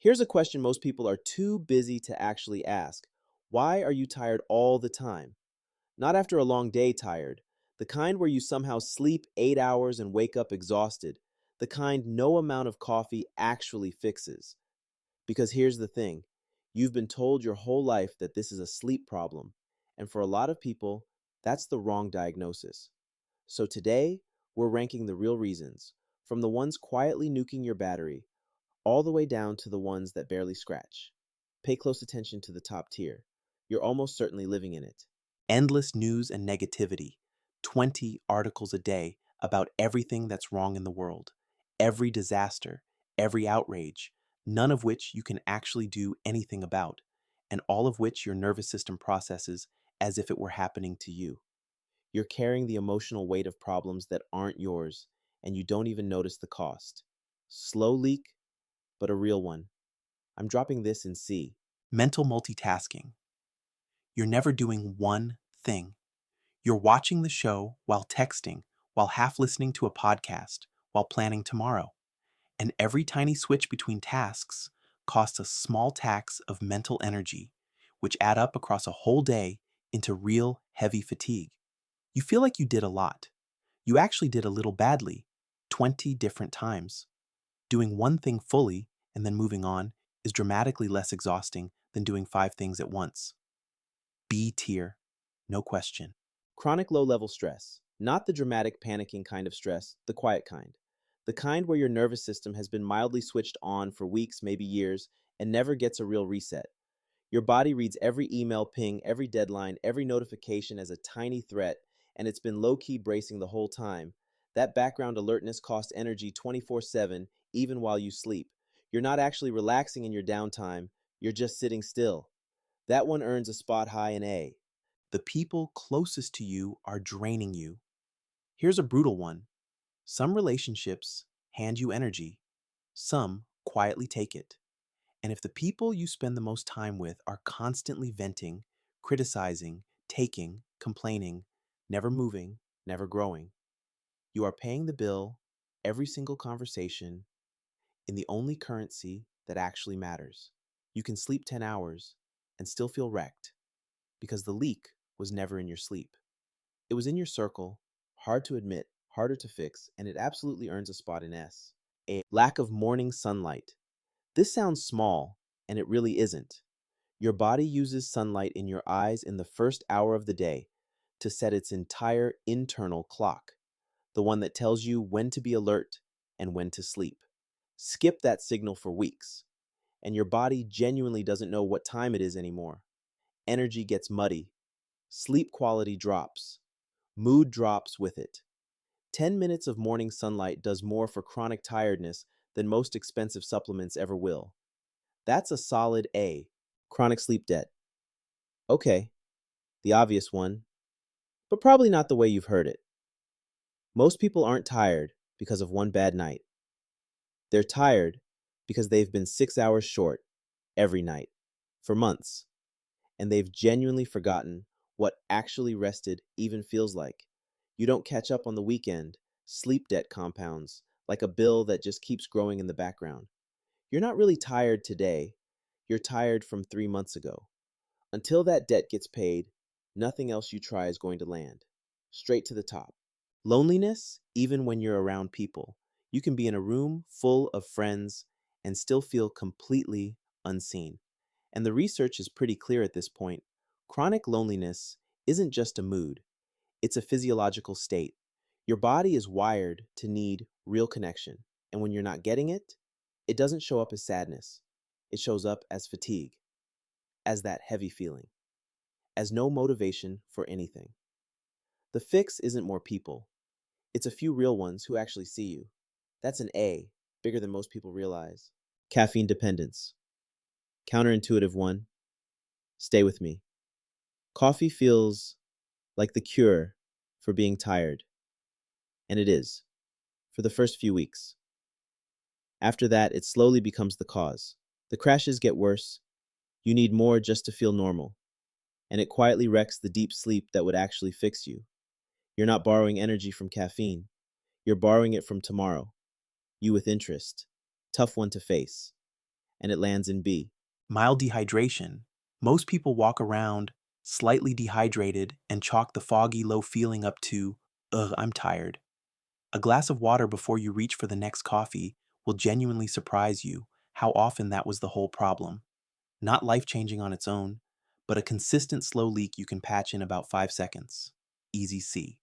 Here's a question most people are too busy to actually ask. Why are you tired all the time? Not after a long day tired. The kind where you somehow sleep 8 hours and wake up exhausted. The kind no amount of coffee actually fixes. Because here's the thing, you've been told your whole life that this is a sleep problem. And for a lot of people, that's the wrong diagnosis. So today, we're ranking the real reasons, from the ones quietly nuking your battery all the way down to the ones that barely scratch. Pay close attention to the top tier. You're almost certainly living in it. Endless news and negativity, 20 articles a day about everything that's wrong in the world, every disaster, every outrage, none of which you can actually do anything about, and all of which your nervous system processes as if it were happening to you. You're carrying the emotional weight of problems that aren't yours, and you don't even notice the cost. Slow leak, but a real one. I'm dropping this in C. Mental multitasking. You're never doing one thing. You're watching the show while texting, while half listening to a podcast, while planning tomorrow. And every tiny switch between tasks costs a small tax of mental energy, which add up across a whole day into real heavy fatigue. You feel like you did a lot. You actually did a little badly, 20 different times. Doing one thing fully and then moving on is dramatically less exhausting than doing 5 things at once. B tier, no question. Chronic low-level stress, not the dramatic panicking kind of stress, the quiet kind. The kind where your nervous system has been mildly switched on for weeks, maybe years, and never gets a real reset. Your body reads every email ping, every deadline, every notification as a tiny threat, and it's been low-key bracing the whole time. That background alertness costs energy 24/7, even while you sleep. You're not actually relaxing in your downtime, you're just sitting still. That one earns a spot high in A. The people closest to you are draining you. Here's a brutal one. Some relationships hand you energy, some quietly take it. And if the people you spend the most time with are constantly venting, criticizing, taking, complaining, never moving, never growing, you are paying the bill every single conversation in the only currency that actually matters. You can sleep 10 hours and still feel wrecked because the leak was never in your sleep. It was in your circle, hard to admit, harder to fix, and it absolutely earns a spot in S. A lack of morning sunlight. This sounds small, and it really isn't. Your body uses sunlight in your eyes in the first hour of the day to set its entire internal clock, the one that tells you when to be alert and when to sleep. Skip that signal for weeks, and your body genuinely doesn't know what time it is anymore. Energy gets muddy, sleep quality drops, mood drops with it. 10 minutes of morning sunlight does more for chronic tiredness than most expensive supplements ever will. That's a solid A. Chronic sleep debt. Okay, the obvious one, but probably not the way you've heard it. Most people aren't tired because of one bad night. They're tired because they've been 6 hours short every night for months, and they've genuinely forgotten what actually rested even feels like. You don't catch up on the weekend, sleep debt compounds, like a bill that just keeps growing in the background. You're not really tired today, you're tired from 3 months ago. Until that debt gets paid, nothing else you try is going to land. Straight to the top. Loneliness, even when you're around people. You can be in a room full of friends and still feel completely unseen. And the research is pretty clear at this point. Chronic loneliness isn't just a mood, it's a physiological state. Your body is wired to need real connection. And when you're not getting it, it doesn't show up as sadness. It shows up as fatigue, as that heavy feeling, as no motivation for anything. The fix isn't more people. It's a few real ones who actually see you. That's an A, bigger than most people realize. Caffeine dependence. Counterintuitive one. Stay with me. Coffee feels like the cure for being tired. And it is, for the first few weeks. After that, it slowly becomes the cause. The crashes get worse. You need more just to feel normal. And it quietly wrecks the deep sleep that would actually fix you. You're not borrowing energy from caffeine. You're borrowing it from tomorrow. You with interest. Tough one to face. and it lands in B. Mild dehydration. Most people walk around slightly dehydrated and chalk the foggy low feeling up to, ugh, I'm tired. A glass of water before you reach for the next coffee will genuinely surprise you how often that was the whole problem. Not life-changing on its own, but a consistent slow leak you can patch in about 5 seconds. Easy C.